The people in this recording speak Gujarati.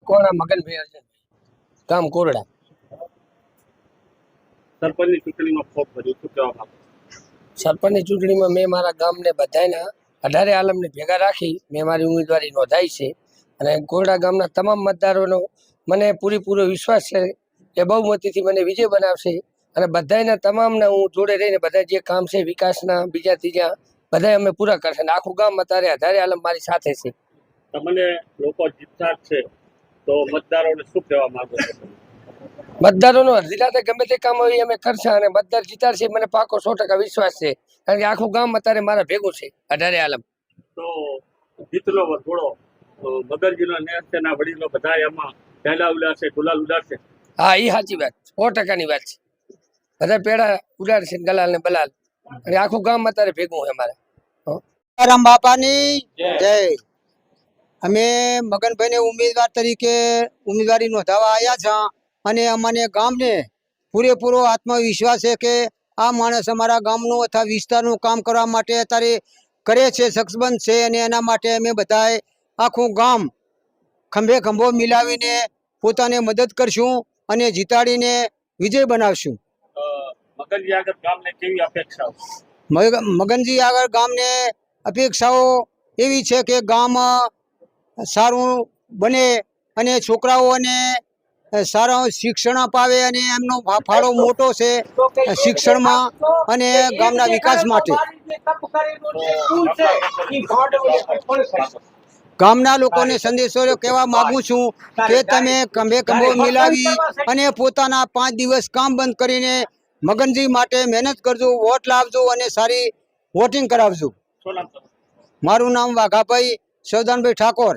કોણા મગનભાઈ અર્જનભાઈ, ગામ કોરડા। સરપંચની ચૂંટણીમાં ફોર્મ ભર્યું, શું કહેવા માંગો? સરપંચની ચૂંટણીમાં મેં મારા ગામને બધાના 18 આલમને ભેગા રાખી મેં મારી ઉમેદવારી નોંધાઈ છે અને કોરડા ગામના તમામ મતદારોનો મને પૂરેપૂરો વિશ્વાસ છે કે બહુમતીથી મને વિજય બનાવશે અને બધાના તમામના હું જોડે રહીને બધા જે કામ છે વિકાસના બીજા ત્રીજા બધા અમે પૂરા કરશે અને આખું ગામ અત્યારે 18 આલમ મારી સાથે છે। તમને લોકો જીતતા જ છે તો મતદારોને શું કહેવા માંગો છો? મતદારોનો અડધી ગમે તે કામ હોય અમે કરશે અને મતદાર જીતાડશે મને પાકો 100% વિશ્વાસ છે કારણ કે આખું ગામ અત્યારે મારા ભેગું છે 18 આલમ। તો જીતનો વરઘોડો મગરજીનો નેતના વડીલો બધા એમાં પહેલા ઉડાડશે, ગુલાલ ઉડાડશે? હા, એ સાચી વાત 100%ની વાત છે। બધા પેડા ઉડાડશે ગલાલ ને બલાલ અને આખું ગામ અત્યારે ભેગું છે અમારે। રામ બાપાની જય। અમે મગનભાઈને ઉમેદવાર તરીકે ઉમેદવારી નોંધાવા આવ્યા છે અને અમને ગામને પૂરેપૂરો આત્મવિશ્વાસ છે કે આ માણસ અમારા ગામનું અથવા વિસ્તારનું કામ કરવા માટે અત્યારે કરે છે, સક્ષમન છે અને એના માટે અમે બધાએ આખું ગામ ખંભે ખંભો મિલાવીને પોતાને મદદ કરશું અને જીતાડીને વિજય બનાવશું। મગરજી આગળ ગામને કેવી અપેક્ષાઓ? મગનજી આગળ ગામને અપેક્ષાઓ એવી છે કે ગામ સારું બને અને છોકરાઓને સારા શિક્ષણ અપાવે અને એમનો ફાળો મોટો છે શિક્ષણમાં અને ગામના વિકાસ માટે। ગામના લોકોને સંદેશો કહેવા માંગુ છું કે તમે ખંભે ખંભો મિલાવી અને પોતાના 5 દિવસ કામ બંધ કરીને મગનજી માટે મહેનત કરજો, વોટ લાવજો અને સારી વોટિંગ કરાવજો। મારું નામ વાઘાભાઈ સૌદાનભાઈ ઠાકોર।